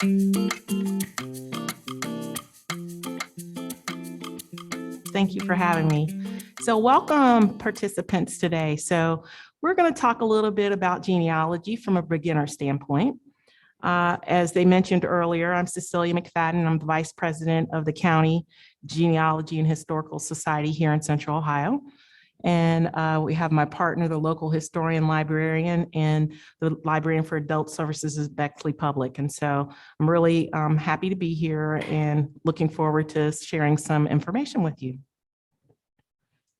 Thank you for having me. So welcome participants today. So we're going to talk a little bit about genealogy from a beginner standpoint. As they mentioned earlier, I'm Cecelia McFadden. I'm the Vice President of the County Genealogy and Historical Society here in Central Ohio. And we have my partner, the local historian librarian, and the librarian for adult services is Bexley Public. And so I'm really happy to be here and looking forward to sharing some information with you.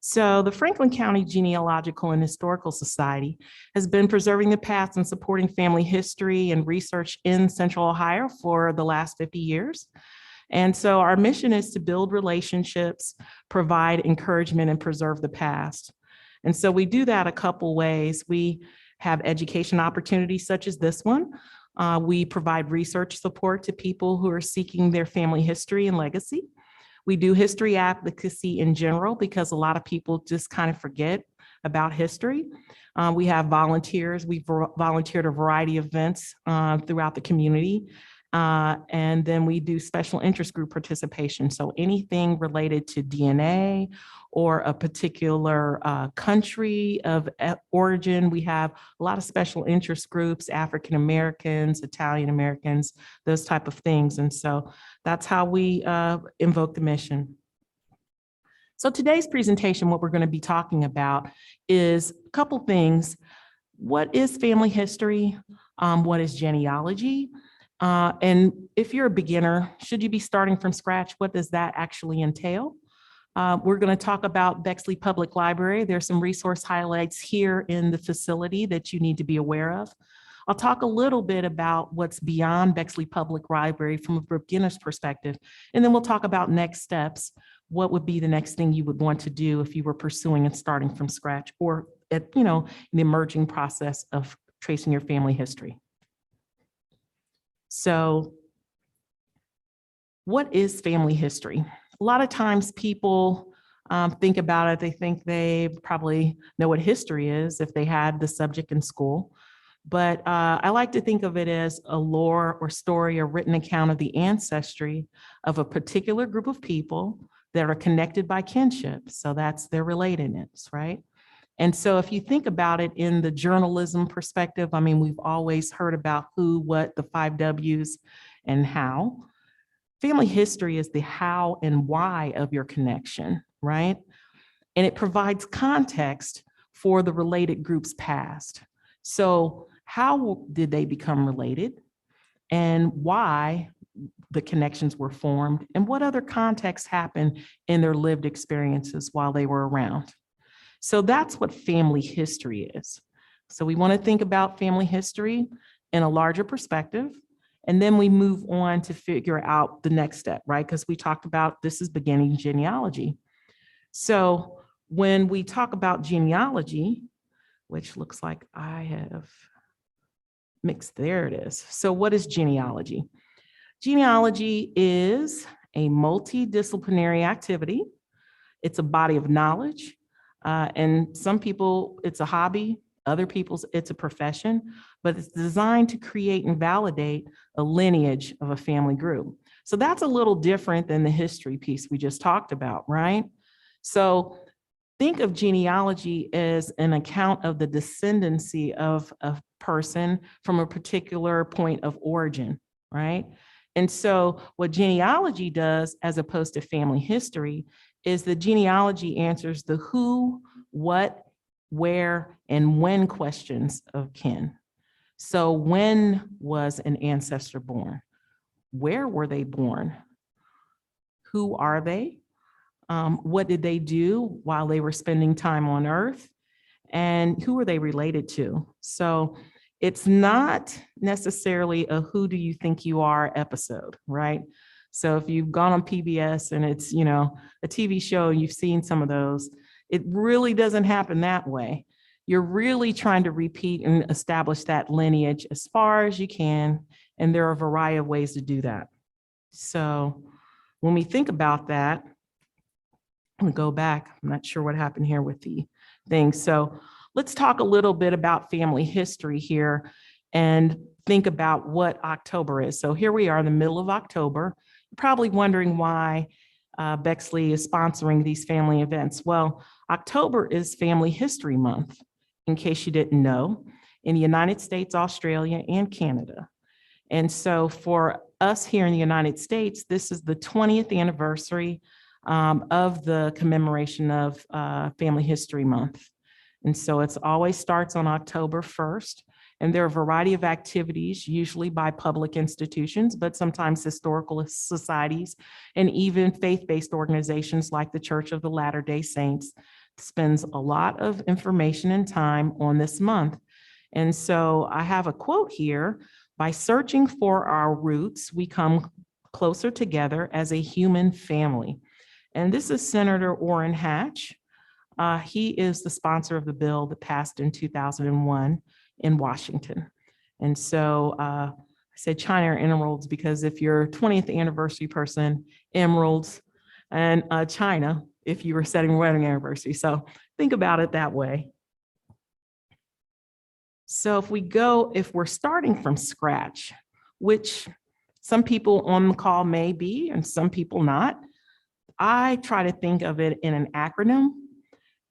So the Franklin County Genealogical and Historical Society has been preserving the past and supporting family history and research in Central Ohio for the last 50 years. And so our mission is to build relationships, provide encouragement, and preserve the past. And so we do that a couple ways. We have education opportunities such as this one. We provide research support to people who are seeking their family history and legacy. We do history advocacy in general because a lot of people just kind of forget about history. We have volunteers. We've volunteered a variety of events throughout the community. And then we do special interest group participation. So anything related to DNA or a particular country of origin, we have a lot of special interest groups, African Americans, Italian Americans, those type of things. And so that's how we invoke the mission. So today's presentation, what we're going to be talking about is a couple things. What is family history? What is genealogy? And if you're a beginner, should you be starting from scratch? What does that actually entail? We're going to talk about Bexley Public Library. There's some resource highlights here in the facility that you need to be aware of. I'll talk a little bit about what's beyond Bexley Public Library from a beginner's perspective, and then we'll talk about next steps. What would be the next thing you would want to do if you were pursuing and starting from scratch, or at, the emerging process of tracing your family history. So what is family history? A lot of times people think about it, they think they probably know what history is if they had the subject in school. But I like to think of it as a lore or story, a written account of the ancestry of a particular group of people that are connected by kinship. So that's their relatedness, right? And so if you think about it in the journalism perspective, I mean, we've always heard about who, what, the 5 W's, and how. Family history is the how and why of your connection, right? And it provides context for the related group's past. So how did they become related? And why the connections were formed? And what other contexts happened in their lived experiences while they were around? So that's what family history is. So we want to think about family history in a larger perspective, and then we move on to figure out the next step, right? Because we talked about this is beginning genealogy. So when we talk about genealogy, which looks like I have mixed, there it is. So what is genealogy? Genealogy is a multidisciplinary activity. It's a body of knowledge. And some people, it's a hobby, other people's, it's a profession, but it's designed to create and validate a lineage of a family group. So that's a little different than the history piece we just talked about, right? So think of genealogy as an account of the descendancy of a person from a particular point of origin, right? And so what genealogy does, as opposed to family history, is the genealogy answers the who, what, where, and when questions of kin. So when was an ancestor born? Where were they born? Who are they? What did they do while they were spending time on Earth? And who are they related to? So it's not necessarily a who do you think you are episode, right? So if you've gone on PBS and it's, a TV show and you've seen some of those, it really doesn't happen that way. You're really trying to repeat and establish that lineage as far as you can. And there are a variety of ways to do that. So when we think about that, I'm gonna go back. I'm not sure what happened here with the thing. So let's talk a little bit about family history here. And think about what October is. So here we are in the middle of October. You're probably wondering why Bexley is sponsoring these family events. Well, October is Family History Month, in case you didn't know, in the United States, Australia, and Canada. And so for us here in the United States, this is the 20th anniversary of the commemoration of Family History Month. And so it always starts on October 1st. And there are a variety of activities, usually by public institutions, but sometimes historical societies and even faith-based organizations like the Church of the Latter-day Saints spends a lot of information and time on this month. And so I have a quote here: "By searching for our roots, we come closer together as a human family." And this is Senator Orrin Hatch. He is the sponsor of the bill that passed in 2001 in Washington. And so I said China or emeralds because if you're 20th anniversary person, emeralds, and China, if you were setting wedding anniversary. So think about it that way. So if we're starting from scratch, which some people on the call may be and some people not, I try to think of it in an acronym.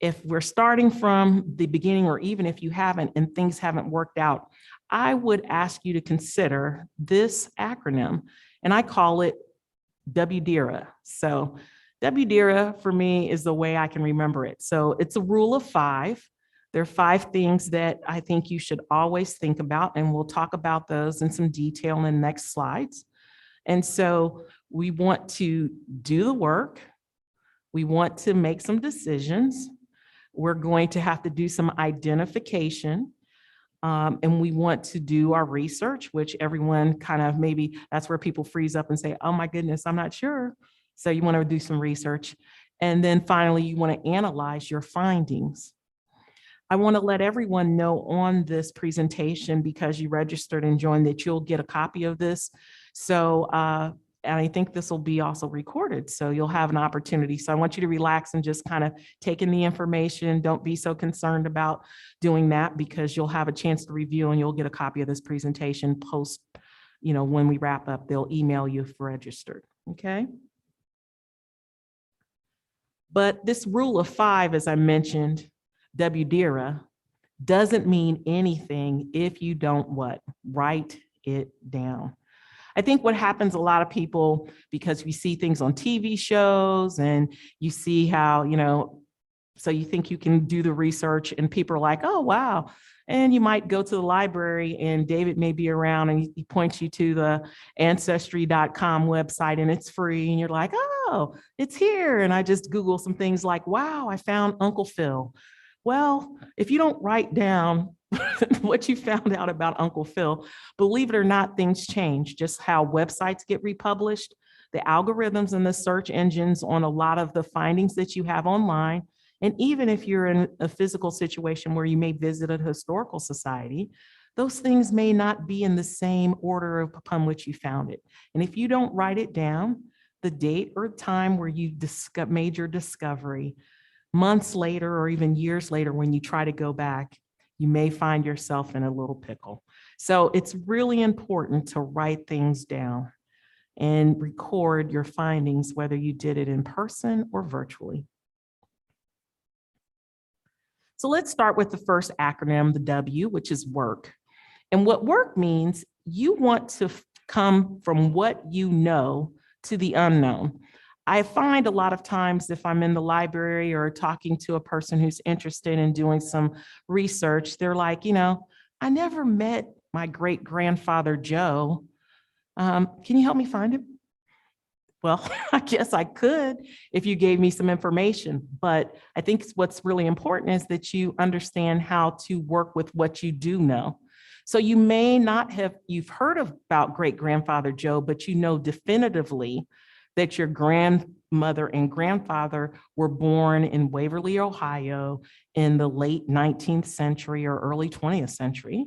If we're starting from the beginning, or even if you haven't and things haven't worked out, I would ask you to consider this acronym, and I call it WDIRA. So WDIRA for me is the way I can remember it. So it's a rule of 5. There are 5 things that I think you should always think about, and we'll talk about those in some detail in the next slides. And so we want to do the work. We want to make some decisions. We're going to have to do some identification, and we want to do our research, which everyone kind of, maybe that's where people freeze up and say, oh my goodness, I'm not sure. So you want to do some research. And then finally, you want to analyze your findings. I want to let everyone know on this presentation, because you registered and joined, that you'll get a copy of this. So, and I think this will be also recorded, so you'll have an opportunity. So I want you to relax and just kind of take in the information. Don't be so concerned about doing that, because you'll have a chance to review and you'll get a copy of this presentation post, when we wrap up. They'll email you if registered, okay? But this rule of 5, as I mentioned, WDIRA, doesn't mean anything if you don't what? Write it down. I think what happens, a lot of people, because we see things on TV shows and you see how, so you think you can do the research and people are like, oh, wow. And you might go to the library and David may be around and he points you to the Ancestry.com website and it's free. And you're like, oh, it's here. And I just Google some things like, wow, I found Uncle Phil. Well, if you don't write down what you found out about Uncle Phil, believe it or not, things change. Just how websites get republished, the algorithms and the search engines on a lot of the findings that you have online. And even if you're in a physical situation where you may visit a historical society, those things may not be in the same order upon which you found it. And if you don't write it down, the date or time where you made your discovery, months later or even years later, when you try to go back, you may find yourself in a little pickle. So it's really important to write things down and record your findings, whether you did it in person or virtually. So let's start with the first acronym, the W, which is work. And what work means, you want to come from what you know to the unknown. I find a lot of times if I'm in the library or talking to a person who's interested in doing some research, they're like, I never met my great-grandfather Joe. Can you help me find him? Well, I guess I could if you gave me some information, but I think what's really important is that you understand how to work with what you do know. So you may not have, you've heard about great-grandfather Joe, but you know definitively that your grandmother and grandfather were born in Waverly, Ohio in the late 19th century or early 20th century.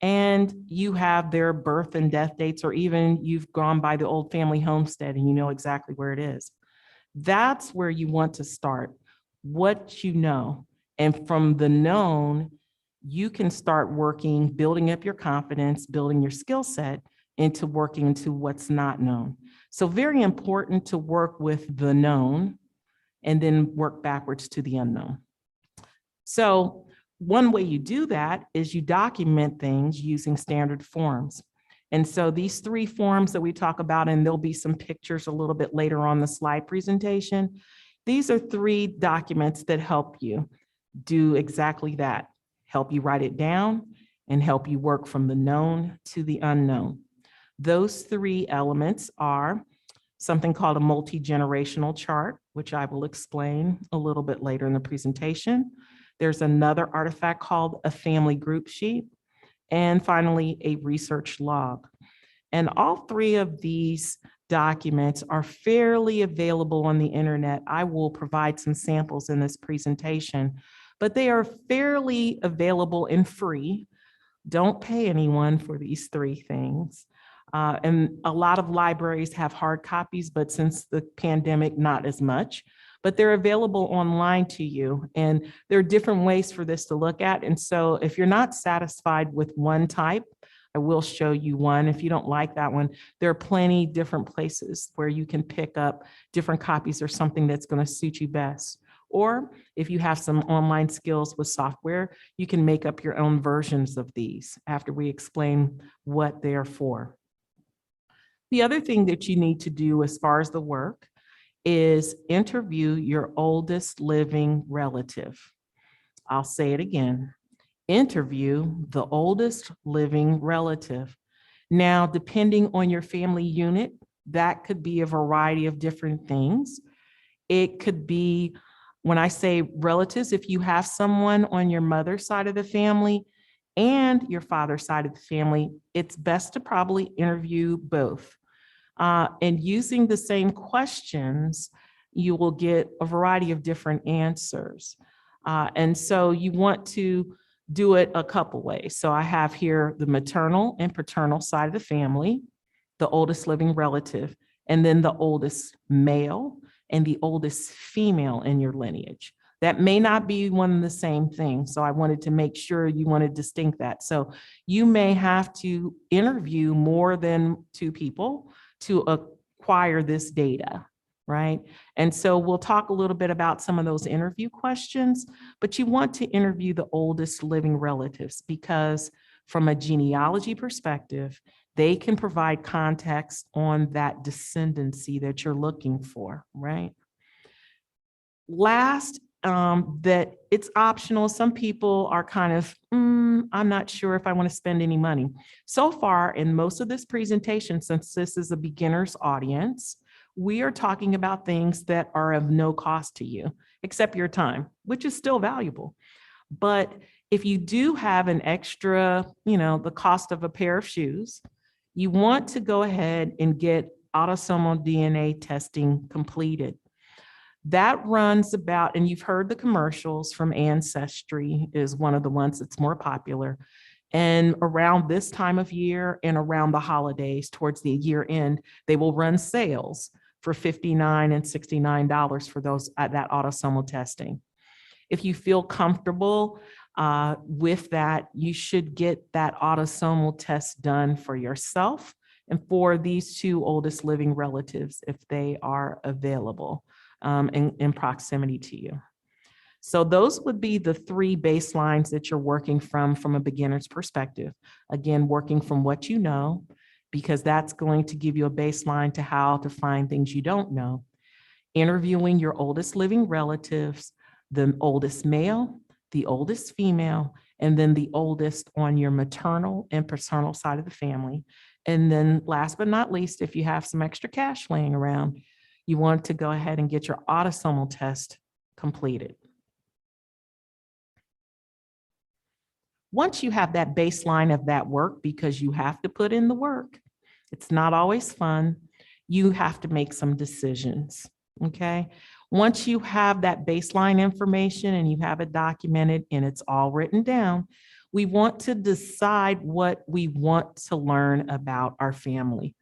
And you have their birth and death dates, or even you've gone by the old family homestead and you know exactly where it is. That's where you want to start, what you know. And from the known, you can start working, building up your confidence, building your skill set into working into what's not known. So very important to work with the known and then work backwards to the unknown. So one way you do that is you document things using standard forms. And so these 3 forms that we talk about, and there'll be some pictures a little bit later on the slide presentation. These are 3 documents that help you do exactly that, help you write it down and help you work from the known to the unknown. Those 3 elements are something called a multi-generational chart, which I will explain a little bit later in the presentation. There's another artifact called a family group sheet, and finally, a research log. And all 3 of these documents are fairly available on the internet. I will provide some samples in this presentation, but they are fairly available and free. Don't pay anyone for these 3 things. And a lot of libraries have hard copies, but since the pandemic, not as much. But they're available online to you. And there are different ways for this to look at. And so if you're not satisfied with one type, I will show you one. If you don't like that one, there are plenty different places where you can pick up different copies or something that's going to suit you best. Or if you have some online skills with software, you can make up your own versions of these after we explain what they're for. The other thing that you need to do as far as the work is interview your oldest living relative. I'll say it again. Interview the oldest living relative. Now, depending on your family unit, that could be a variety of different things. It could be, when I say relatives, if you have someone on your mother's side of the family and your father's side of the family, it's best to probably interview both. And using the same questions, you will get a variety of different answers. And so you want to do it a couple ways. So I have here the maternal and paternal side of the family, the oldest living relative, and then the oldest male and the oldest female in your lineage. That may not be one and the same thing. So I wanted to make sure you want to distinct that. So you may have to interview more than 2 people to acquire this data, right? And so we'll talk a little bit about some of those interview questions, but you want to interview the oldest living relatives because from a genealogy perspective, they can provide context on that descendancy that you're looking for, right? Last, that it's optional. Some people are kind of, I'm not sure if I want to spend any money. So far in most of this presentation, since this is a beginner's audience, we are talking about things that are of no cost to you, except your time, which is still valuable. But if you do have an extra, the cost of a pair of shoes, you want to go ahead and get autosomal DNA testing completed. That runs about, and you've heard the commercials from Ancestry is one of the ones that's more popular. And around this time of year and around the holidays, towards the year end, they will run sales for $59 and $69 for those that autosomal testing. If you feel comfortable with that, you should get that autosomal test done for yourself and for these 2 oldest living relatives if they are available. In proximity to you. So those would be the 3 baselines that you're working from a beginner's perspective. Again, working from what you know, because that's going to give you a baseline to how to find things you don't know. Interviewing your oldest living relatives, the oldest male, the oldest female, and then the oldest on your maternal and paternal side of the family. And then last but not least, if you have some extra cash laying around, you want to go ahead and get your autosomal test completed. Once you have that baseline of that work, because you have to put in the work, it's not always fun, you have to make some decisions, okay? Once you have that baseline information and you have it documented and it's all written down, we want to decide what we want to learn about our family.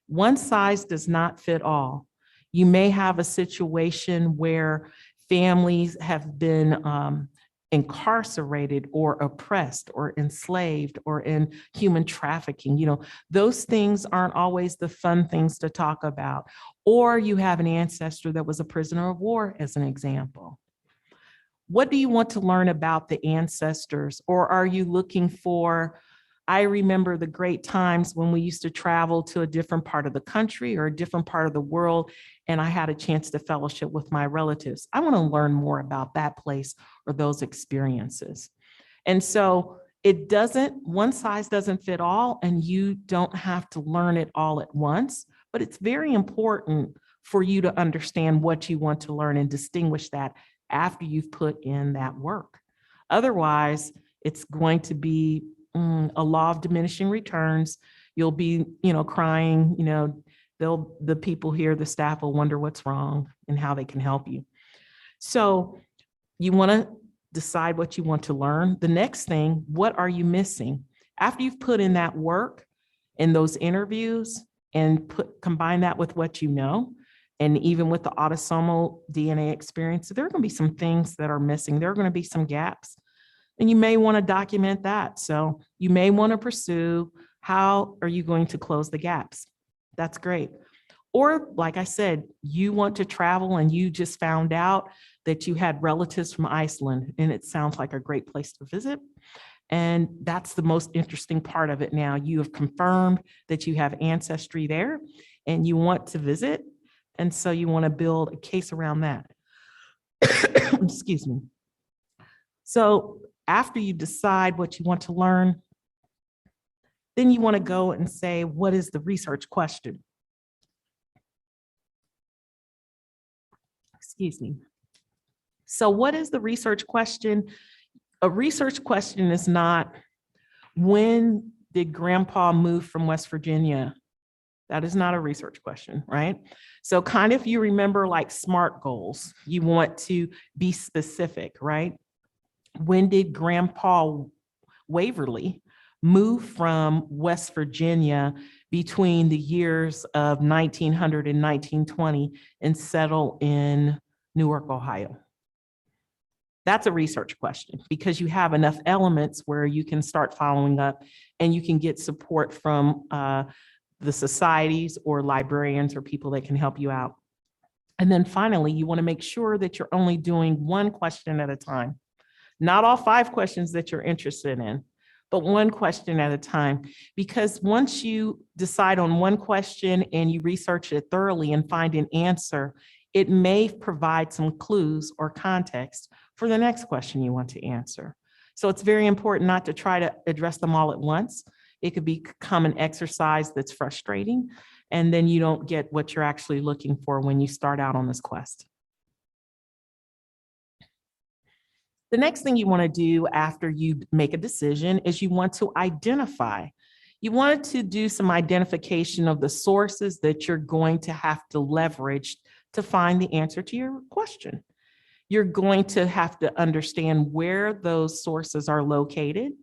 One size does not fit all. You may have a situation where families have been incarcerated or oppressed or enslaved or in human trafficking. You know, those things aren't always the fun things to talk about. Or you have an ancestor that was a prisoner of war, as an example. What do you want to learn about the ancestors? Or are you looking for, I remember the great times when we used to travel to a different part of the country or a different part of the world, and I had a chance to fellowship with my relatives. I want to learn more about that place or those experiences. And so it doesn't, one size doesn't fit all, and you don't have to learn it all at once, but it's very important for you to understand what you want to learn and distinguish that after you've put in that work. Otherwise, it's going to be a law of diminishing returns. You'll be, crying, the people here, the staff will wonder what's wrong and how they can help you. So you want to decide what you want to learn. The next thing, what are you missing? After you've put in that work in those interviews and combine that with what you know, and even with the autosomal DNA experience, there are going to be some things that are missing. There are going to be some gaps. And you may want to document that. So you may want to pursue, how are you going to close the gaps? That's great. Or like I said, you want to travel and you just found out that you had relatives from Iceland and it sounds like a great place to visit. And that's the most interesting part of it now. You have confirmed that you have ancestry there and you want to visit. And so you want to build a case around that. Excuse me. So after you decide what you want to learn, then you want to go and say, what is the research question? Excuse me. So what is the research question? A research question is not, when did grandpa move from West Virginia? That is not a research question, right? So kind of, you remember like SMART goals, you want to be specific, right? When did Grandpa Waverly move from West Virginia between the years of 1900 and 1920 and settle in Newark, Ohio? That's a research question because you have enough elements where you can start following up and you can get support from the societies or librarians or people that can help you out. And then finally, you want to make sure that you're only doing one question at a time. Not all 5 questions that you're interested in, but one question at a time. Because once you decide on one question and you research it thoroughly and find an answer, it may provide some clues or context for the next question you want to answer. So it's very important not to try to address them all at once. It could become an exercise that's frustrating, and then you don't get what you're actually looking for when you start out on this quest. The next thing you want to do after you make a decision is you want to identify. You want to do some identification of the sources that you're going to have to leverage to find the answer to your question. You're going to have to understand where those sources are located.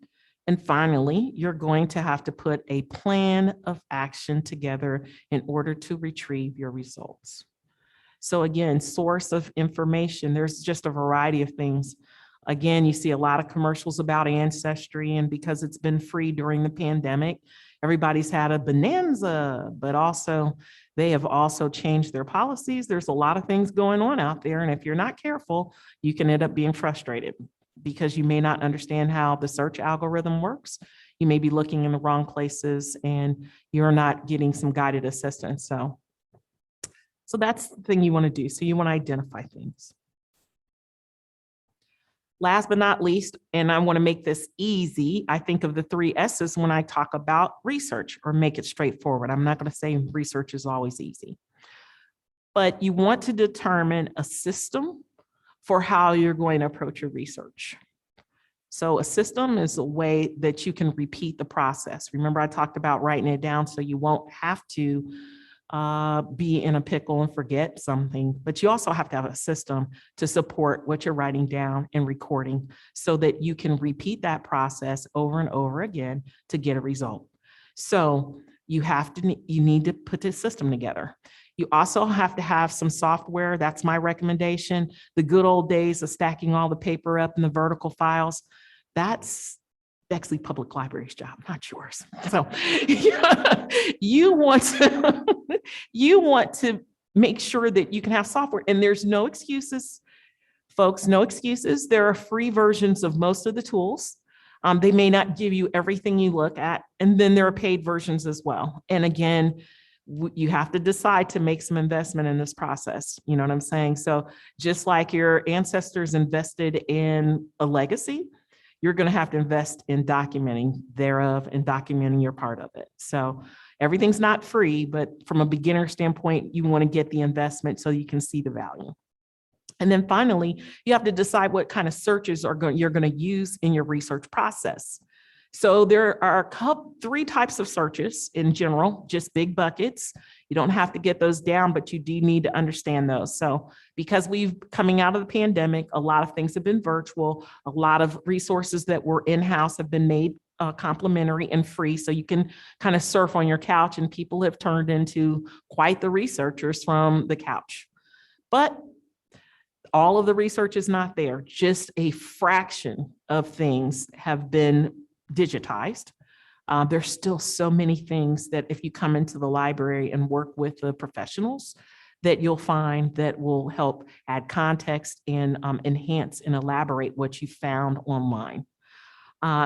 And finally, you're going to have to put a plan of action together in order to retrieve your results. So again, source of information, there's just a variety of things. Again, you see a lot of commercials about Ancestry, and because it's been free during the pandemic, everybody's had a bonanza, but also they have also changed their policies. There's a lot of things going on out there, and if you're not careful, you can end up being frustrated because you may not understand how the search algorithm works. You may be looking in the wrong places and you're not getting some guided assistance. So that's the thing you want to do. So you want to identify things. Last but not least, and I want to make this easy, I think of the 3 S's when I talk about research, or make it straightforward. I'm not going to say research is always easy, but you want to determine a system for how you're going to approach your research. So a system is a way that you can repeat the process. Remember, I talked about writing it down so you won't have to be in a pickle and forget something, but you also have to have a system to support what you're writing down and recording so that you can repeat that process over and over again to get a result. So you need to put the system together. You also have to have some software. That's my recommendation. The good old days of stacking all the paper up in the vertical files, that's Bexley Public Library's job, not yours. So you want to, you want to make sure that you can have software, and there's no excuses, folks, no excuses. There are free versions of most of the tools. They may not give you everything you look at, and then there are paid versions as well. And again, you have to decide to make some investment in this process. You know what I'm saying? So just like your ancestors invested in a legacy, you're going to have to invest in documenting thereof and documenting your part of it. So everything's not free, but from a beginner standpoint, you want to get the investment so you can see the value. And then finally, you have to decide what kind of searches you're going to use in your research process. So there are three types of searches in general, just big buckets. You don't have to get those down, but you do need to understand those. So because coming out of the pandemic, a lot of things have been virtual. A lot of resources that were in-house have been made complimentary and free. So you can kind of surf on your couch, and people have turned into quite the researchers from the couch. But all of the research is not there. Just a fraction of things have been digitized. There's still so many things that if you come into the library and work with the professionals, that you'll find that will help add context and enhance and elaborate what you found online.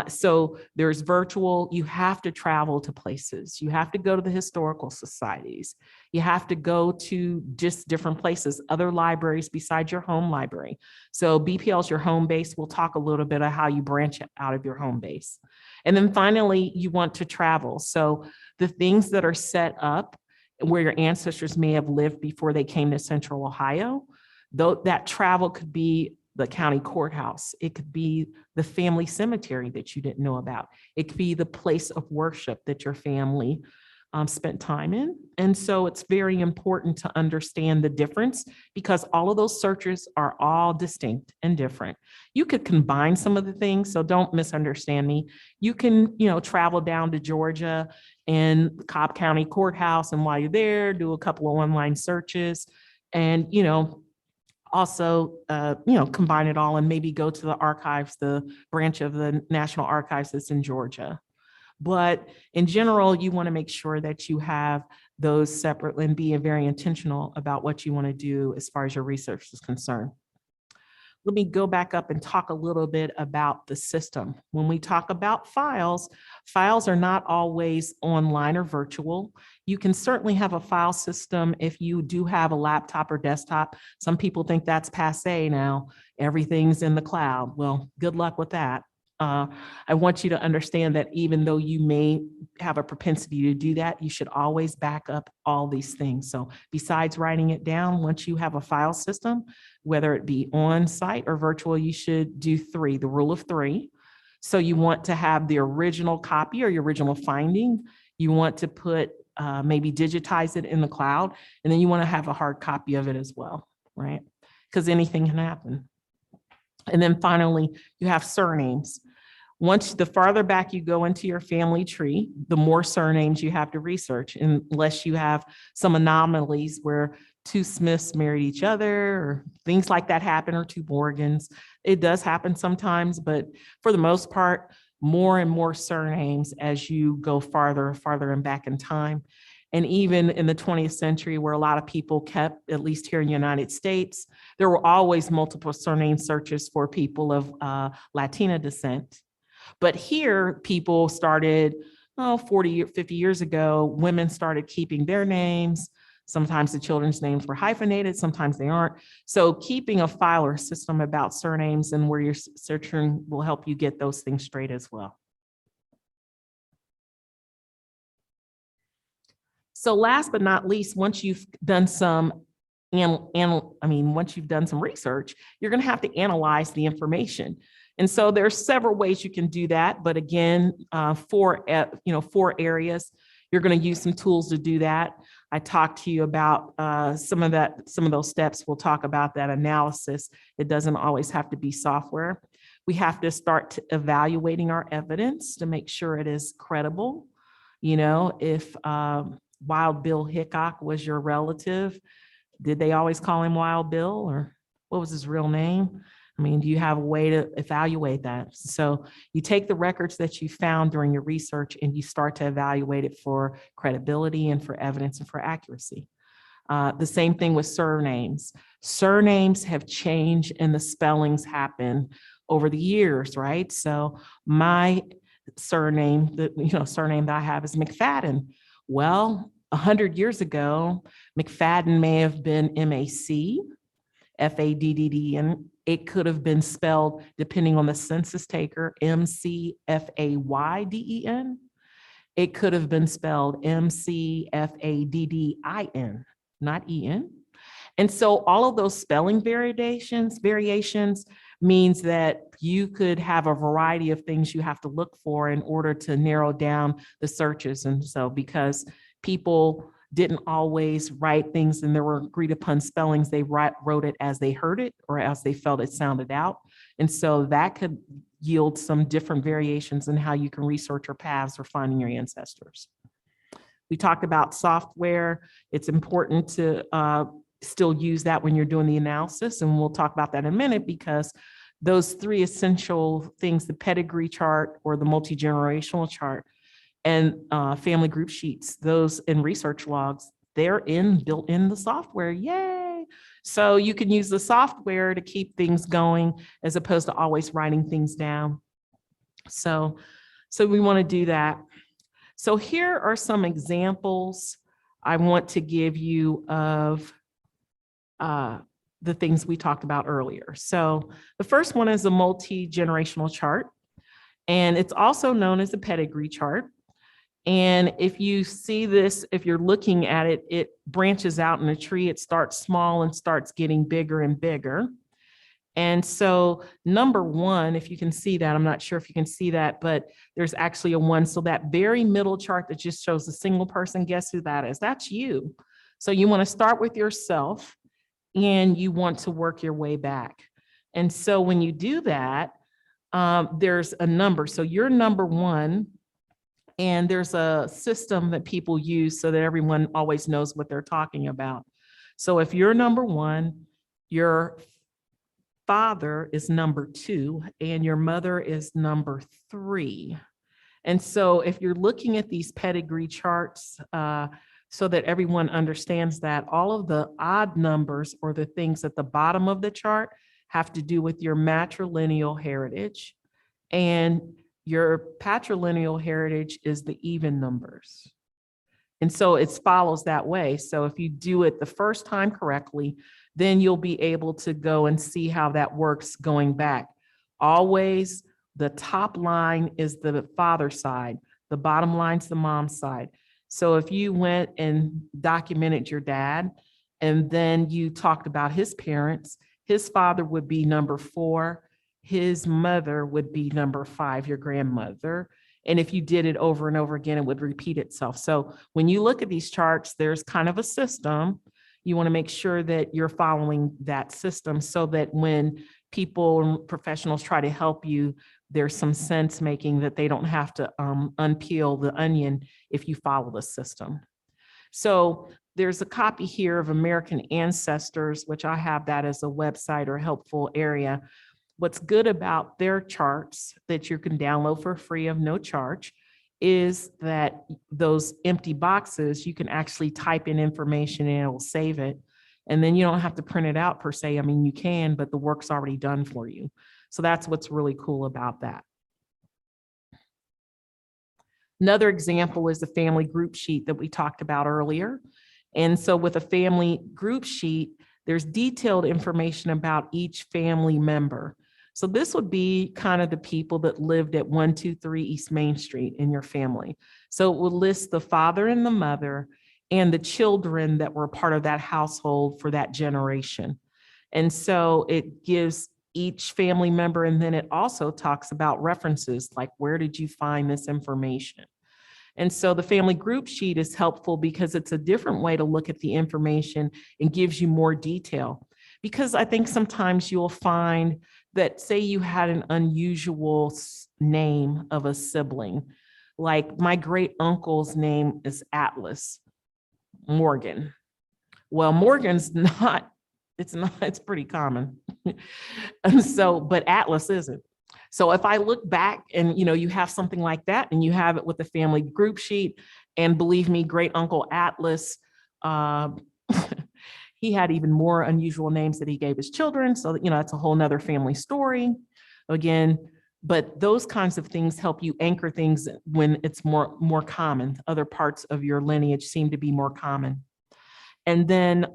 So there's virtual, you have to travel to places. You have to go to the historical societies. You have to go to just different places, other libraries besides your home library. So BPL is your home base. We'll talk a little bit of how you branch out of your home base. And then finally, you want to travel. So the things that are set up where your ancestors may have lived before they came to Central Ohio, though that travel could be the county courthouse. It could be the family cemetery that you didn't know about. It could be the place of worship that your family spent time in. And so it's very important to understand the difference, because all of those searches are all distinct and different. You could combine some of the things, so don't misunderstand me. You can, travel down to Georgia and Cobb County Courthouse, and while you're there, do a couple of online searches, and also, combine it all and maybe go to the archives, the branch of the National Archives that's in Georgia. But in general, you want to make sure that you have those separate and be very intentional about what you want to do as far as your research is concerned. Let me go back up and talk a little bit about the system. When we talk about files, files are not always online or virtual. You can certainly have a file system if you do have a laptop or desktop. Some people think that's passé now. Everything's in the cloud. Well, good luck with that. I want you to understand that even though you may have a propensity to do that, you should always back up all these things. So besides writing it down, once you have a file system, whether it be on site or virtual, you should do three, the rule of three. So you want to have the original copy or your original finding. You want to put, maybe digitize it in the cloud, and then you want to have a hard copy of it as well, right? Because anything can happen. And then finally, you have surnames. Once the farther back you go into your family tree, the more surnames you have to research, unless you have some anomalies where two Smiths married each other or things like that happen, or two Morgans. It does happen sometimes, but for the most part, more and more surnames as you go farther and farther and back in time. And even in the 20th century, where a lot of people kept, at least here in the United States, there were always multiple surname searches for people of Latina descent. But here, people started, 40 or 50 years ago, women started keeping their names. Sometimes the children's names were hyphenated, sometimes they aren't. So keeping a file or system about surnames and where you're searching will help you get those things straight as well. So last but not least, once you've done some once you've done some research, you're going to have to analyze the information. And so there's several ways you can do that. But again, four areas. You're going to use some tools to do that. I talked to you about some of those steps. We'll talk about that analysis. It doesn't always have to be software. We have to start evaluating our evidence to make sure it is credible. You know, if Wild Bill Hickok was your relative, did they always call him Wild Bill, or what was his real name? I mean, do you have a way to evaluate that? So you take the records that you found during your research and you start to evaluate it for credibility and for evidence and for accuracy. The same thing with surnames. Surnames have changed and the spellings happen over the years, right? So my surname, surname that I have is McFadden. Well, 100 years ago, McFadden may have been MacFadden. It could have been spelled, depending on the census taker, McFayden. It could have been spelled McFaddin, not En. And so all of those spelling variations means that you could have a variety of things you have to look for in order to narrow down the searches. And so because people didn't always write things and there were agreed upon spellings, they wrote it as they heard it or as they felt it sounded out. And so that could yield some different variations in how you can research your paths or finding your ancestors. We talked about software. It's important to still use that when you're doing the analysis, and we'll talk about that in a minute, because those three essential things, the pedigree chart or the multi-generational chart and family group sheets, those in research logs, they're built in the software. Yay! So you can use the software to keep things going as opposed to always writing things down. So we want to do that. So here are some examples I want to give you of the things we talked about earlier. So the first one is a multi-generational chart, and it's also known as a pedigree chart. And if you see this, if you're looking at it, it branches out in a tree. It starts small and starts getting bigger and bigger. And so number one, if you can see that, I'm not sure if you can see that, but there's actually a one. So that very middle chart that just shows a single person, guess who that is? That's you. So you want to start with yourself and you want to work your way back. And so when you do that, there's a number. So you're number one. And there's a system that people use so that everyone always knows what they're talking about. So if you're number one, your father is number two, and your mother is number three. And so if you're looking at these pedigree charts, so that everyone understands that all of the odd numbers or the things at the bottom of the chart have to do with your matrilineal heritage, and your patrilineal heritage is the even numbers. And so it follows that way. So if you do it the first time correctly, then you'll be able to go and see how that works going back. Always the top line is the father side, the bottom line's the mom side. So if you went and documented your dad and then you talked about his parents, his father would be number 4, his mother would be number 5, your grandmother. And if you did it over and over again, it would repeat itself. So when you look at these charts, there's kind of a system. You want to make sure that you're following that system so that when people and professionals try to help you, there's some sense making that they don't have to unpeel the onion if you follow the system. So there's a copy here of American Ancestors, which I have that as a website or helpful area. What's good about their charts that you can download for free of no charge is that those empty boxes, you can actually type in information and it will save it. And then you don't have to print it out per se. I mean, you can, but the work's already done for you. So that's what's really cool about that. Another example is the family group sheet that we talked about earlier. And so with a family group sheet, there's detailed information about each family member. So this would be kind of the people that lived at 123 East Main Street in your family. So it would list the father and the mother and the children that were part of that household for that generation. And so it gives each family member, and then it also talks about references, like where did you find this information? And so the family group sheet is helpful because it's a different way to look at the information and gives you more detail. Because I think sometimes you'll find that, say you had an unusual name of a sibling, Like my great uncle's name is Atlas Morgan. Well, Morgan's not, it's pretty common. And so, but Atlas isn't. So if I look back and, you have something like that and you have it with the family group sheet, and believe me, great uncle Atlas, he had even more unusual names that he gave his children. So, that's a whole nother family story. Again, but those kinds of things help you anchor things when it's more common. Other parts of your lineage seem to be more common. And then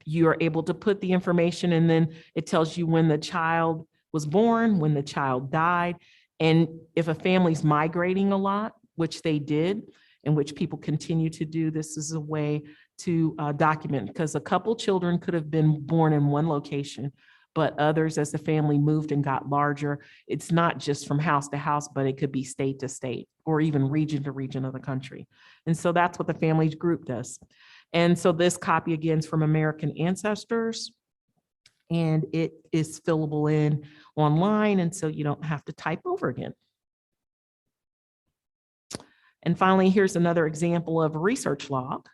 you are able to put the information, and then it tells you when the child was born, when the child died. And if a family's migrating a lot, which they did, and which people continue to do, this is a way to document, because a couple children could have been born in one location, but others, as the family moved and got larger, it's not just from house to house, but it could be state to state or even region to region of the country. And so that's what the family group does. And so this copy again is from American Ancestors, and it is fillable in online, and so you don't have to type over again. And finally, here's another example of a research log.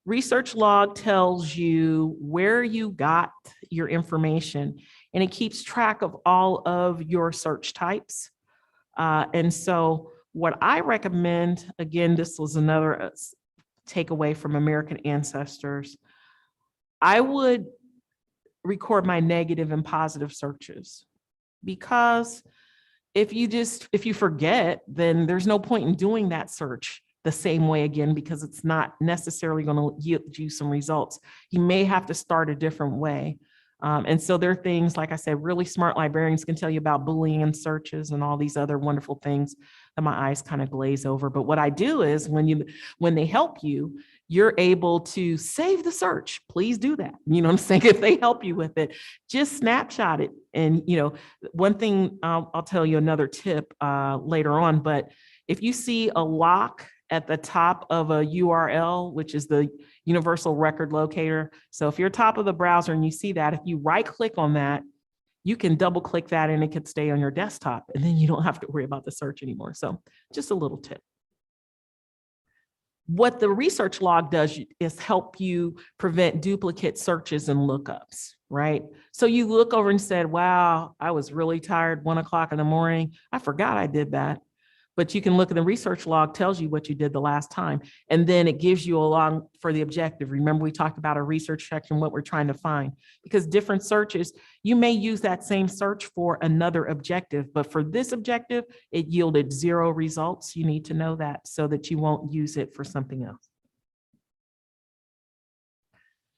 Research log tells you where you got your information, and it keeps track of all of your search types. And so what I recommend, again, this was another takeaway from American Ancestors, I would record my negative and positive searches, because if you forget, then there's no point in doing that search the same way again, because it's not necessarily going to yield you some results. You may have to start a different way. And so there are things, like I said, really smart librarians can tell you about Boolean searches and all these other wonderful things that my eyes kind of glaze over. But what I do is when they help you, you're able to save the search. Please do that. You know what I'm saying? If they help you with it, just snapshot it. And, one thing, I'll tell you another tip later on, but if you see a lock at the top of a URL, which is the Universal Record Locator. So if you're top of the browser and you see that, if you right click on that, you can double click that and it could stay on your desktop, and then you don't have to worry about the search anymore. So just a little tip. What the research log does is help you prevent duplicate searches and lookups, right? So you look over and said, wow, I was really tired, 1 o'clock in the morning. I forgot I did that. But you can look at the research log, tells you what you did the last time. And then it gives you along for the objective. Remember, we talked about a research section, what we're trying to find, because different searches, you may use that same search for another objective, but for this objective, it yielded 0 results. You need to know that so that you won't use it for something else.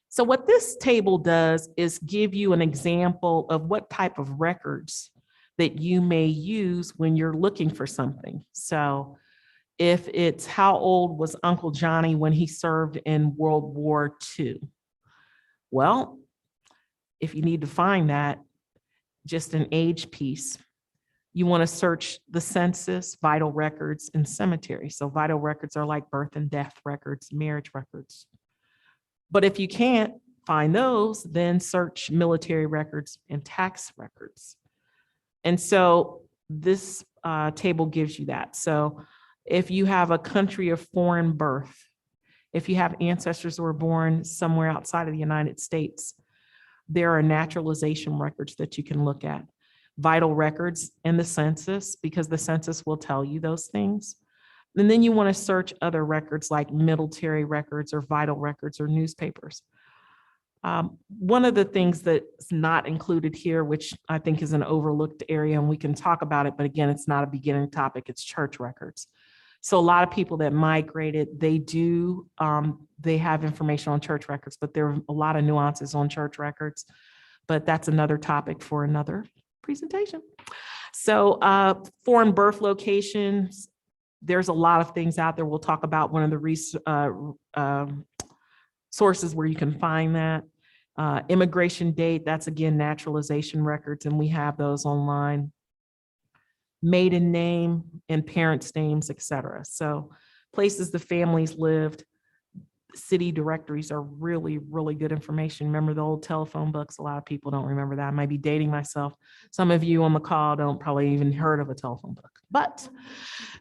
So what this table does is give you an example of what type of records that you may use when you're looking for something. So if it's how old was Uncle Johnny when he served in World War II? Well, if you need to find that, just an age piece, you want to search the census, vital records, and cemetery. So vital records are like birth and death records, marriage records. But if you can't find those, then search military records and tax records. And so this table gives you that. So if you have a country of foreign birth, if you have ancestors who were born somewhere outside of the United States, there are naturalization records that you can look at. Vital records and the census, because the census will tell you those things. And then you want to search other records like military records or vital records or newspapers. One of the things that's not included here, which I think is an overlooked area, and we can talk about it, but again, it's not a beginning topic, it's church records. So a lot of people that migrated, they have information on church records, but there are a lot of nuances on church records, but that's another topic for another presentation. So foreign birth locations, there's a lot of things out there. We'll talk about one of the sources where you can find that. Immigration date, that's again naturalization records, and we have those online. Maiden name and parents' names, etc. So places the families lived. city directories are really, really good information. Remember the old telephone books? A lot of people don't remember that. I might be dating myself. Some of you on the call don't probably even heard of a telephone book, but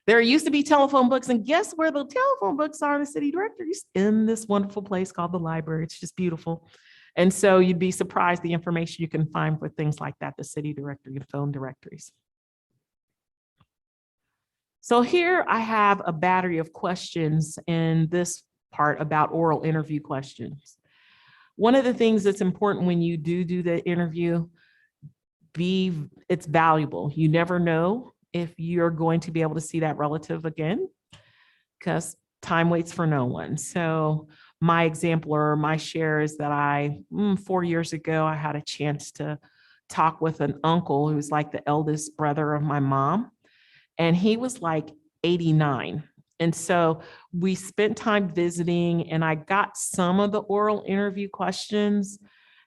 there used to be telephone books, and guess where the telephone books are? The city directories in this wonderful place called the library. It's just beautiful. And so you'd be surprised the information you can find for things like that, the city directory and phone directories. So here I have a battery of questions in this part about oral interview questions. One of the things that's important when you do the interview, it's valuable. You never know if you're going to be able to see that relative again, because time waits for no one. So my example or my share is that 4 years ago, I had a chance to talk with an uncle who's like the eldest brother of my mom, and he was like 89. And so we spent time visiting, and I got some of the oral interview questions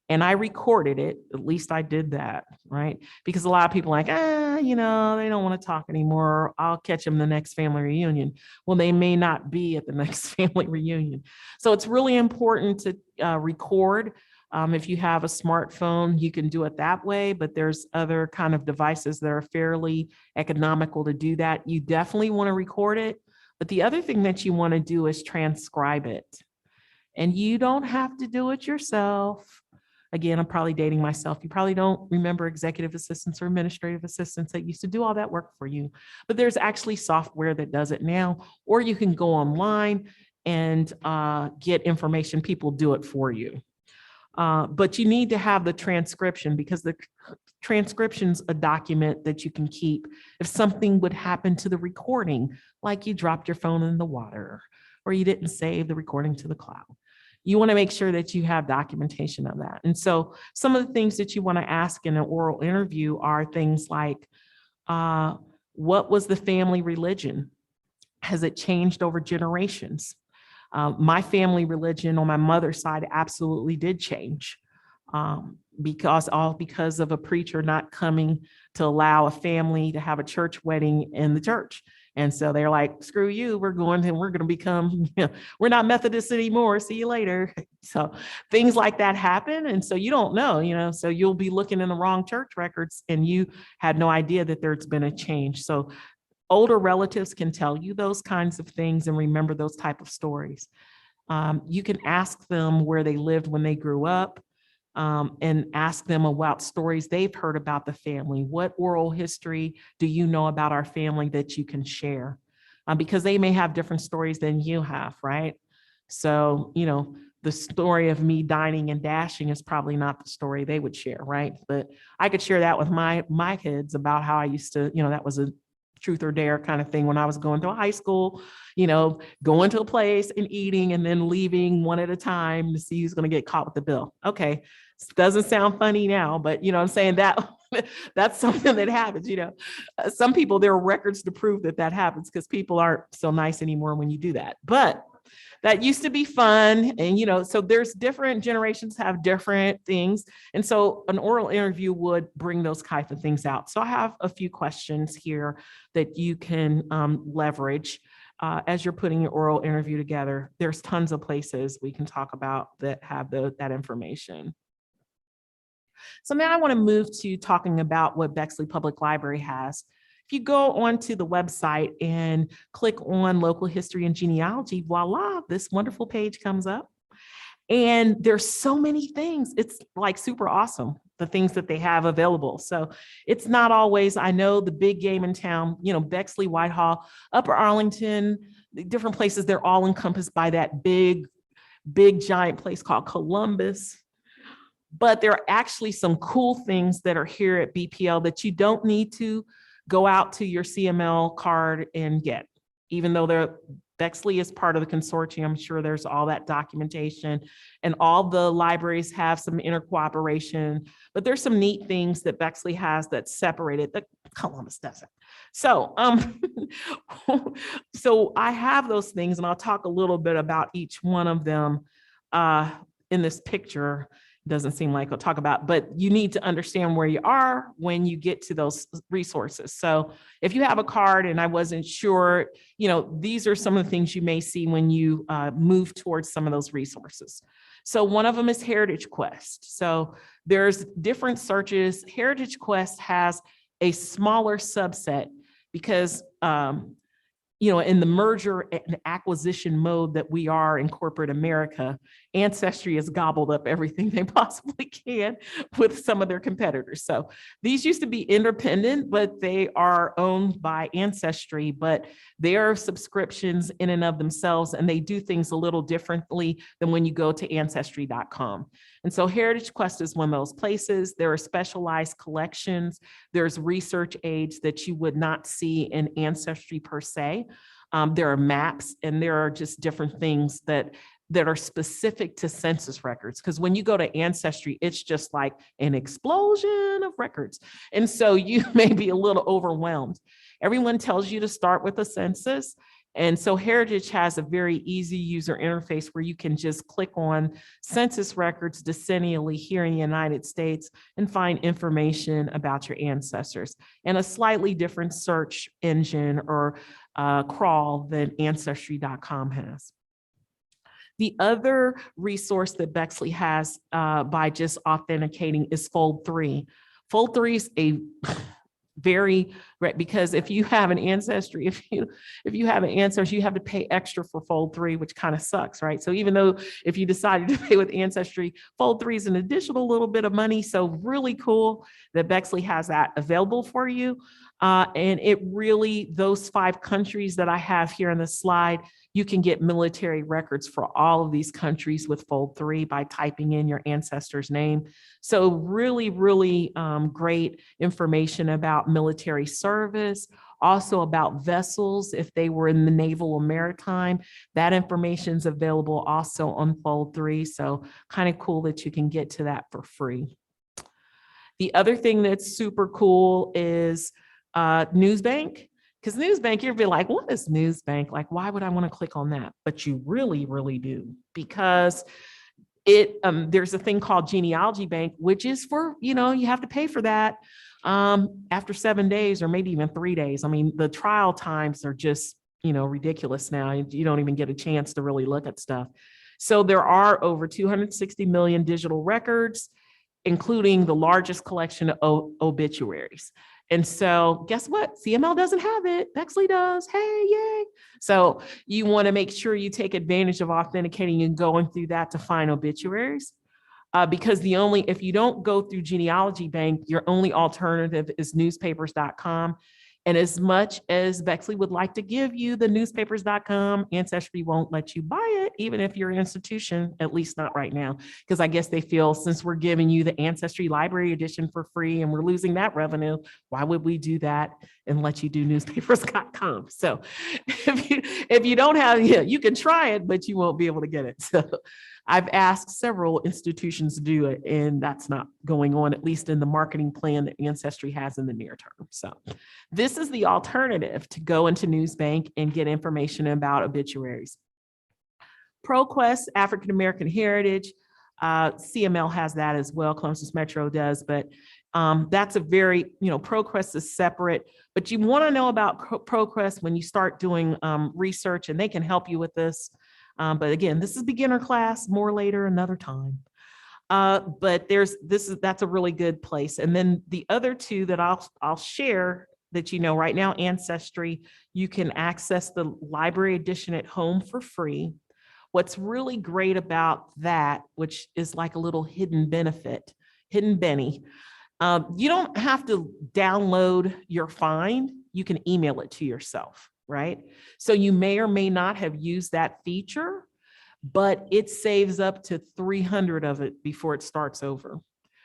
and I recorded it. At least I did that, right? Because a lot of people are like, they don't want to talk anymore. I'll catch them the next family reunion. Well, they may not be at the next family reunion. So it's really important to record. If you have a smartphone, you can do it that way, but there's other kind of devices that are fairly economical to do that. You definitely want to record it. But the other thing that you want to do is transcribe it. And you don't have to do it yourself. Again, I'm probably dating myself. You probably don't remember executive assistants or administrative assistants that used to do all that work for you. But there's actually software that does it now, or you can go online and get information. People do it for you. But you need to have the transcription, because the transcription's a document that you can keep if something would happen to the recording, like you dropped your phone in the water or you didn't save the recording to the cloud. You want to make sure that you have documentation of that. And so some of the things that you want to ask in an oral interview are things like, what was the family religion? Has it changed over generations? My family religion on my mother's side absolutely did change, because of a preacher not coming to allow a family to have a church wedding in the church. And so they're like, screw you, we're going to become, we're not Methodist anymore. See you later. So things like that happen. And so you don't know, so you'll be looking in the wrong church records and you had no idea that there's been a change. So older relatives can tell you those kinds of things and remember those type of stories. You can ask them where they lived when they grew up, and ask them about stories they've heard about the family. What oral history do you know about our family that you can share? Because they may have different stories than you have, right? So, the story of me dining and dashing is probably not the story they would share, right? But I could share that with my kids about how I used to, that was a truth or dare kind of thing when I was going to high school, going to a place and eating and then leaving one at a time to see who's going to get caught with the bill. Okay. Doesn't sound funny now, but I'm saying that that's something that happens. Some people, there are records to prove that happens, because people aren't so nice anymore when you do that. But that used to be fun. And, so there's different generations have different things. And so an oral interview would bring those kinds of things out. So I have a few questions here that you can leverage as you're putting your oral interview together. There's tons of places we can talk about that have that information. So now I want to move to talking about what Bexley Public Library has. If you go onto the website and click on local history and genealogy, voila, this wonderful page comes up. And there's so many things. It's like super awesome, the things that they have available. So it's not always, I know the big game in town, Bexley, Whitehall, Upper Arlington, different places, they're all encompassed by that big giant place called Columbus. But there are actually some cool things that are here at BPL that you don't need to go out to your CML card and get. Even though Bexley is part of the consortium, I'm sure there's all that documentation, and all the libraries have some intercooperation, but there's some neat things that Bexley has that's separated that Columbus doesn't. So, so I have those things, and I'll talk a little bit about each one of them in this picture. doesn't seem like we'll talk about, but you need to understand where you are when you get to those resources. So if you have a card and I wasn't sure, these are some of the things you may see when you move towards some of those resources. So one of them is Heritage Quest. So there's different searches. Heritage Quest has a smaller subset because in the merger and acquisition mode that we are in corporate America, Ancestry has gobbled up everything they possibly can with some of their competitors. So these used to be independent, but they are owned by Ancestry, but they are subscriptions in and of themselves, and they do things a little differently than when you go to Ancestry.com. And so Heritage Quest is one of those places. There are specialized collections. There's research aids that you would not see in Ancestry per se. There are maps, and there are just different things that are specific to census records. Because when you go to Ancestry, it's just like an explosion of records. And so you may be a little overwhelmed. Everyone tells you to start with a census. And so Heritage has a very easy user interface where you can just click on census records decennially here in the United States and find information about your ancestors, and a slightly different search engine or crawl than Ancestry.com has. The other resource that Bexley has by just authenticating is Fold3. Fold3 is a very great, because if you have an ancestry, if you have an ancestry, you have to pay extra for Fold3, which kind of sucks, right? So even though if you decided to pay with Ancestry, Fold3 is an additional little bit of money. So really cool that Bexley has that available for you. And it really, those 5 countries that I have here on the slide, you can get military records for all of these countries with Fold3 by typing in your ancestor's name. So really, really great information about military service, also about vessels, if they were in the naval or maritime. That information is available also on Fold3. So kind of cool that you can get to that for free. The other thing that's super cool is Newsbank. Because Newsbank, you'll be like, what is Newsbank? Like, why would I want to click on that? But you really, really do, because there's a thing called Genealogy Bank, which is for, you have to pay for that after 7 days or maybe even 3 days. I mean, the trial times are just, ridiculous now. You don't even get a chance to really look at stuff. So there are over 260 million digital records, including the largest collection of obituaries. And so guess what? CML doesn't have it. Bexley does. Hey, yay. So you want to make sure you take advantage of authenticating and going through that to find obituaries. Because if you don't go through Genealogy Bank, your only alternative is newspapers.com. And as much as Bexley would like to give you the newspapers.com, Ancestry won't let you buy it, even if you're an institution, at least not right now, because I guess they feel since we're giving you the Ancestry Library Edition for free and we're losing that revenue, why would we do that and let you do newspapers.com? So if you don't have, you can try it, but you won't be able to get it. So I've asked several institutions to do it, and that's not going on, at least in the marketing plan that Ancestry has in the near term. So this is the alternative to go into Newsbank and get information about obituaries. ProQuest, African American Heritage, CML has that as well, Columbus Metro does, but that's a very, ProQuest is separate, but you want to know about ProQuest when you start doing research, and they can help you with this. But again, this is beginner class, more later, another time. But that's a really good place. And then the other two that I'll share that right now, Ancestry, you can access the library edition at home for free. What's really great about that, which is like a little hidden benefit, hidden Benny, you don't have to download your find, you can email it to yourself. Right? So you may or may not have used that feature, but it saves up to 300 of it before it starts over.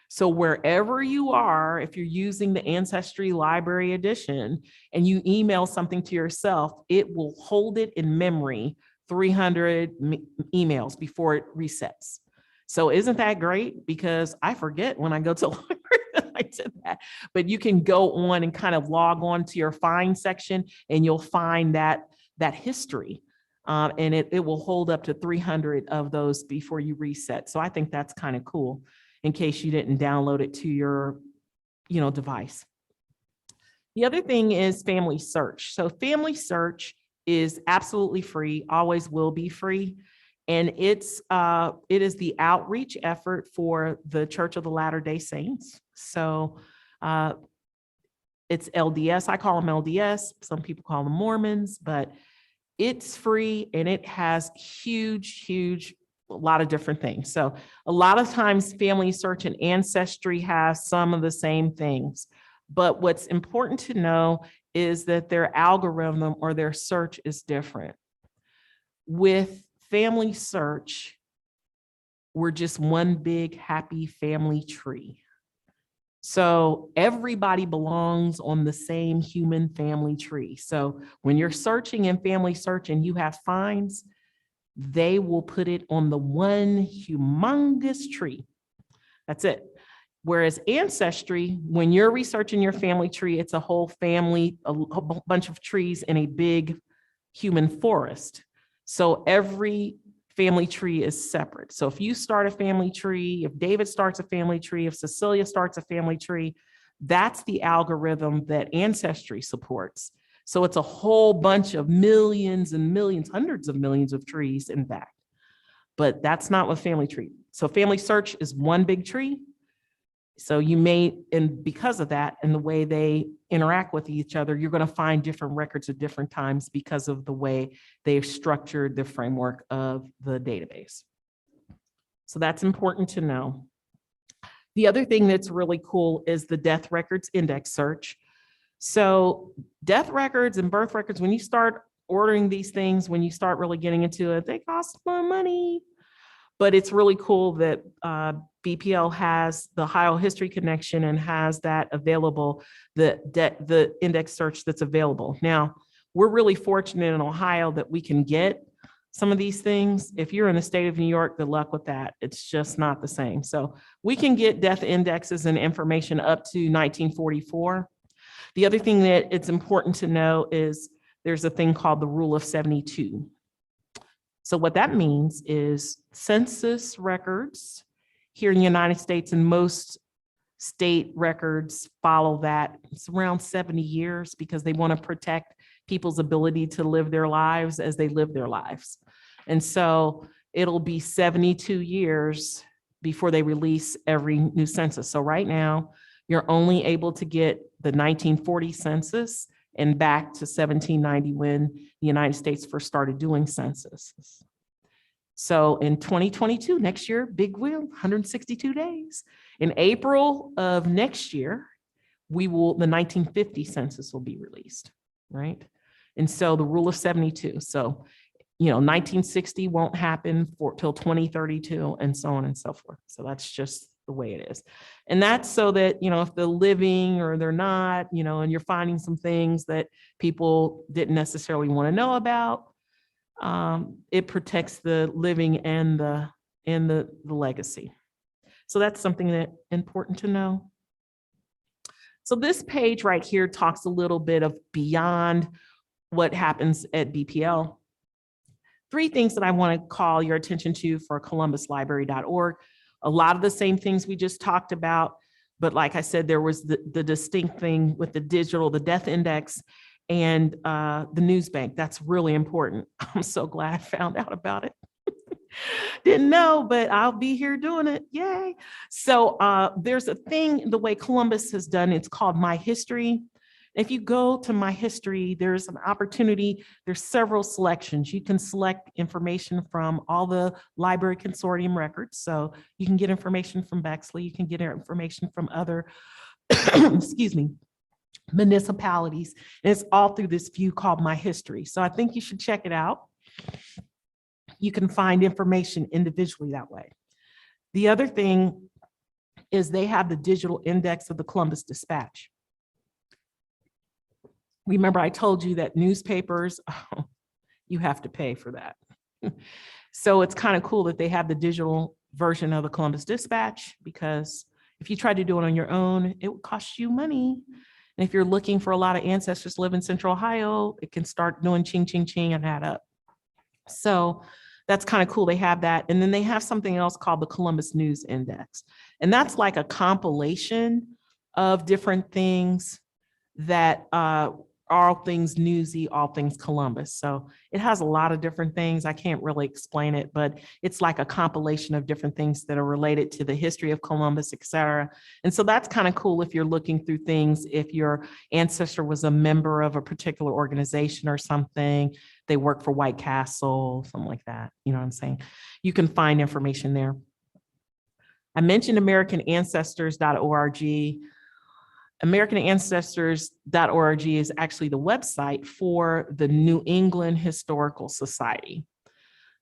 So wherever you are, if you're using the Ancestry Library Edition and you email something to yourself, it will hold it in memory 300 emails before it resets. So isn't that great? Because I forget when I go to library. I did that, but you can go on and kind of log on to your find section, and you'll find that history, and it will hold up to 300 of those before you reset. So I think that's kind of cool. in case you didn't download it to your, device. The other thing is family search. So family search is absolutely free, always will be free. And it is the outreach effort for the Church of the Latter-day Saints. So it's LDS. I call them LDS. Some people call them Mormons, but it's free and it has huge, a lot of different things. So a lot of times family search and Ancestry has some of the same things. But what's important to know is that their algorithm or their search is different. With family search, we're just one big happy family tree. So everybody belongs on the same human family tree. So when you're searching in family search and you have finds, they will put it on the one humongous tree. That's it. Whereas Ancestry, when you're researching your family tree, it's a whole family, a bunch of trees in a big human forest. So every family tree is separate. So if you start a family tree, if David starts a family tree, if Cecelia starts a family tree, that's the algorithm that Ancestry supports. So it's a whole bunch of millions and millions, hundreds of millions of trees, in fact. But that's not what family tree. So family search is one big tree. So you may, and because of that and the way they interact with each other, you're going to find different records at different times because of the way they've structured the framework of the database. So that's important to know. The other thing that's really cool is the death records index search. So death records and birth records, when you start ordering these things, when you start really getting into it, they cost more money. But it's really cool that BPL has the Ohio History Connection and has that available, the index search that's available. Now, we're really fortunate in Ohio that we can get some of these things. If you're in the state of New York, good luck with that. It's just not the same. So we can get death indexes and information up to 1944. The other thing that it's important to know is there's a thing called the Rule of 72. So what that means is census records here in the United States, and most state records follow that. It's around 70 years because they want to protect people's ability to live their lives as they live their lives. And so it'll be 72 years before they release every new census. So right now, you're only able to get the 1940 census and back to 1790 when the United States first started doing censuses. So in 2022, next year, big wheel, 162 days. In April of next year, the 1950 census will be released, right? And so the Rule of 72. So, 1960 won't happen till 2032 and so on and so forth. So that's just the way it is. And that's so that, if they're living or they're not, and you're finding some things that people didn't necessarily want to know about, it protects the living and the legacy. So that's something that's important to know. So this page right here talks a little bit of beyond what happens at BPL. 3 things that I want to call your attention to for columbuslibrary.org. A lot of the same things we just talked about, but like I said, there was the distinct thing with the digital, the death index, and the news bank. That's really important. I'm so glad I found out about it. Didn't know, but I'll be here doing it. Yay. So there's a thing, the way Columbus has done, it's called My History. If you go to My History, there's an opportunity, there's several selections. You can select information from all the library consortium records. So you can get information from Bexley, you can get information from other, excuse me, municipalities. And it's all through this view called My History. So I think you should check it out. You can find information individually that way. The other thing is they have the digital index of the Columbus Dispatch. Remember, I told you that newspapers, you have to pay for that. So it's kind of cool that they have the digital version of the Columbus Dispatch, because if you try to do it on your own, it would cost you money. And if you're looking for a lot of ancestors live in Central Ohio, it can start doing ching, ching, ching and add up. So that's kind of cool. They have that. And then they have something else called the Columbus News Index. And that's like a compilation of different things that all things newsy, all things Columbus. So it has a lot of different things. I can't really explain it, but it's like a compilation of different things that are related to the history of Columbus, et cetera. And so that's kind of cool if you're looking through things, if your ancestor was a member of a particular organization or something, they work for White Castle, something like that. You know what I'm saying? You can find information there. I mentioned AmericanAncestors.org. AmericanAncestors.org is actually the website for the New England Historical Society.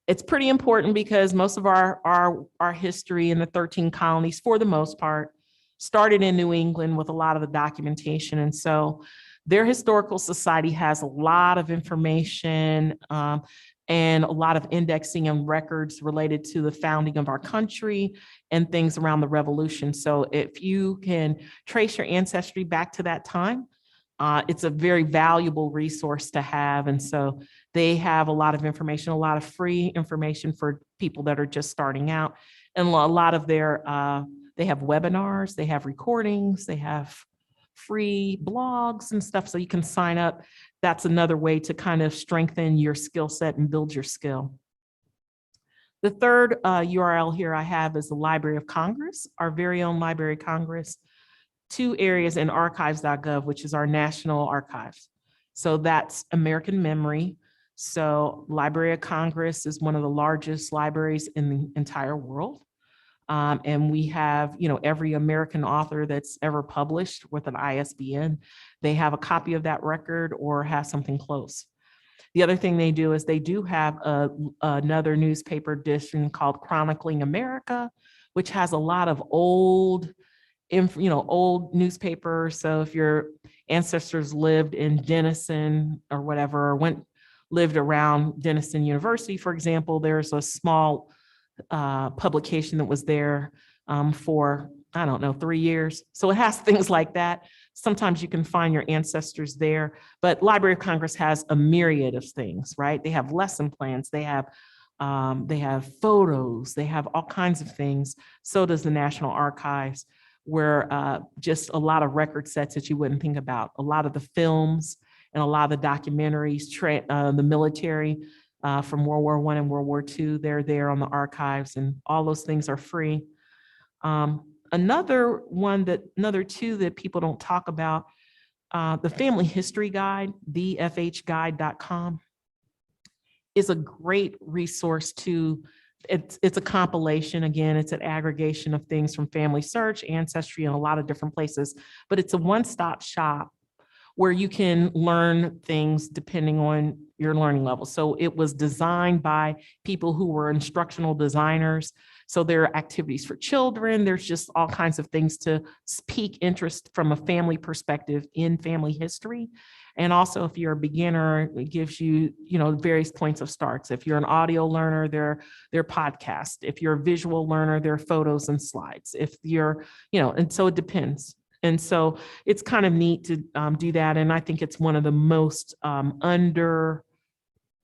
It's pretty important because most of our history in the 13 colonies, for the most part, started in New England with a lot of the documentation. And so their historical society has a lot of information and a lot of indexing and records related to the founding of our country and things around the revolution. So if you can trace your ancestry back to that time, it's a very valuable resource to have. And so they have a lot of information, a lot of free information for people that are just starting out. And a lot of their, they have webinars, they have recordings, they have free blogs and stuff, so you can sign up. That's another way to kind of strengthen your skill set and build your skill. The third URL here I have is the Library of Congress, our very own Library of Congress. Two areas in archives.gov, which is our national archives. So that's American memory. So Library of Congress is one of the largest libraries in the entire world. And we have, every American author that's ever published with an ISBN, they have a copy of that record or have something close. The other thing they do is they do have another newspaper edition called Chronicling America, which has a lot of old newspapers. So if your ancestors lived in Denison or whatever, or lived around Denison University, for example, there's a small publication that was there for, 3 years. So it has things like that. Sometimes you can find your ancestors there, but Library of Congress has a myriad of things, right? They have lesson plans, they have photos, they have all kinds of things. So does the National Archives, where just a lot of record sets that you wouldn't think about, a lot of the films and a lot of the documentaries, the military, from World War I and World War II, they're there on the archives, and all those things are free. Another two that people don't talk about, the Family History Guide, thefhguide.com, is a great resource it's a compilation. Again, it's an aggregation of things from Family Search, Ancestry, and a lot of different places, but it's a one-stop shop where you can learn things depending on your learning level. So it was designed by people who were instructional designers. So there are activities for children. There's just all kinds of things to pique interest from a family perspective in family history. And also, if you're a beginner, it gives you, various points of starts. If you're an audio learner, there are podcasts. If you're a visual learner, there are photos and slides. If you're, and so it depends. And so it's kind of neat to do that. And I think it's one of the most under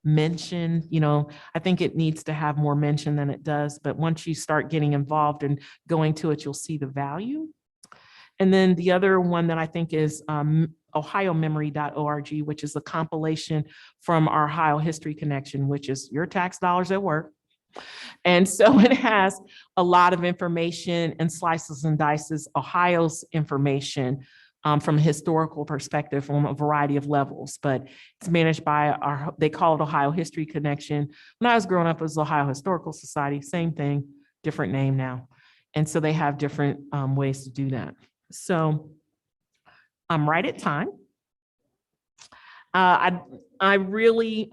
mentioned, I think it needs to have more mention than it does. But once you start getting involved and going to it, you'll see the value. And then the other one that I think is ohiomemory.org, which is a compilation from our Ohio History Connection, which is your tax dollars at work. And so it has a lot of information and slices and dices Ohio's information from a historical perspective from a variety of levels, but it's managed by they call it Ohio History Connection. When I was growing up, it was Ohio Historical Society, same thing, different name now. And so they have different ways to do that. So I'm right at time. I really,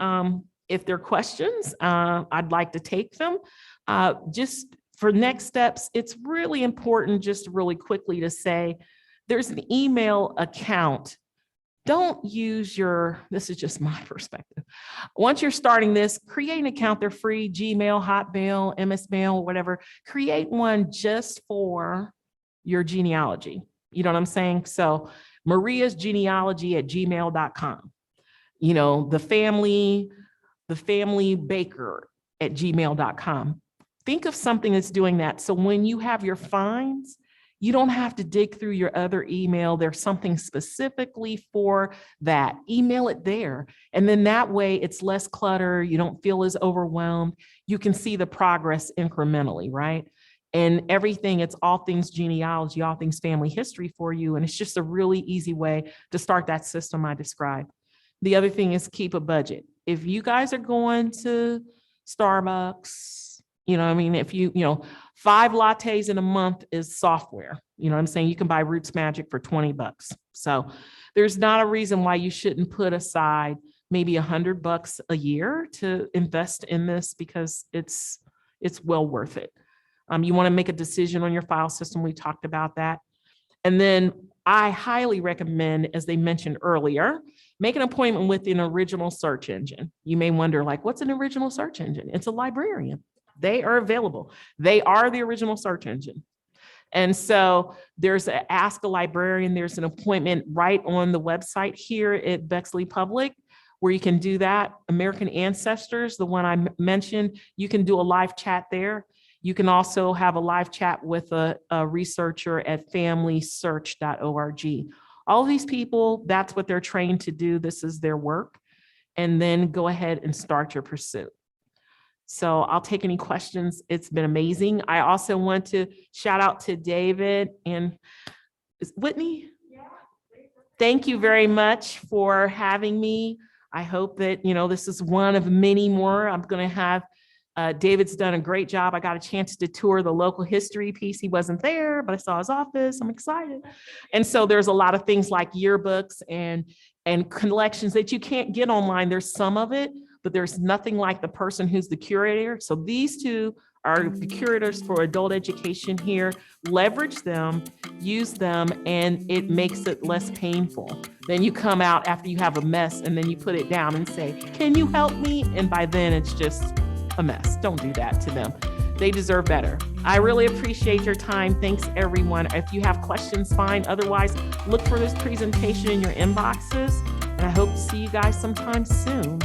if there are questions, I'd like to take them. Just for next steps, it's really important just really quickly to say, there's an email account. Don't use this is just my perspective. Once you're starting this, create an account. They're free, Gmail, Hotmail, MS Mail, whatever. Create one just for your genealogy. You know what I'm saying? So Maria's genealogy at gmail.com. The family baker at gmail.com. Think of something that's doing that. So when you have your finds, you don't have to dig through your other email. There's something specifically for that. Email it there. And then that way it's less clutter. You don't feel as overwhelmed. You can see the progress incrementally, right? And everything, it's all things genealogy, all things family history for you. And it's just a really easy way to start that system I described. The other thing is keep a budget. If you guys are going to Starbucks, I mean, if 5 lattes in a month is software, what I'm saying? You can buy Roots Magic for $20. So there's not a reason why you shouldn't put aside maybe $100 a year to invest in this, because it's well worth it. You want to make a decision on your file system. We talked about that. And then I highly recommend, as they mentioned earlier, make an appointment with an original search engine. You may wonder, like, what's an original search engine? It's a librarian. They are available. They are the original search engine. And so there's an Ask a Librarian. There's an appointment right on the website here at Bexley Public where you can do that. American Ancestors, the one I mentioned, you can do a live chat there. You can also have a live chat with a researcher at familysearch.org. All of these people, that's what they're trained to do. This is their work. And then go ahead and start your pursuit. So I'll take any questions. It's been amazing. I also want to shout out to David and Whitney. Thank you very much for having me. I hope that, this is one of many more. I'm going to have David's done a great job. I got a chance to tour the local history piece. He wasn't there, but I saw his office. I'm excited. And so there's a lot of things like yearbooks and collections that you can't get online. There's some of it, but there's nothing like the person who's the curator. So these two are the curators for adult education here. Leverage them, use them, and it makes it less painful. Then you come out after you have a mess and then you put it down and say, can you help me? And by then it's just a mess. Don't do that to them. They deserve better. I really appreciate your time. Thanks, everyone. If you have questions, fine. Otherwise, look for this presentation in your inboxes. And I hope to see you guys sometime soon.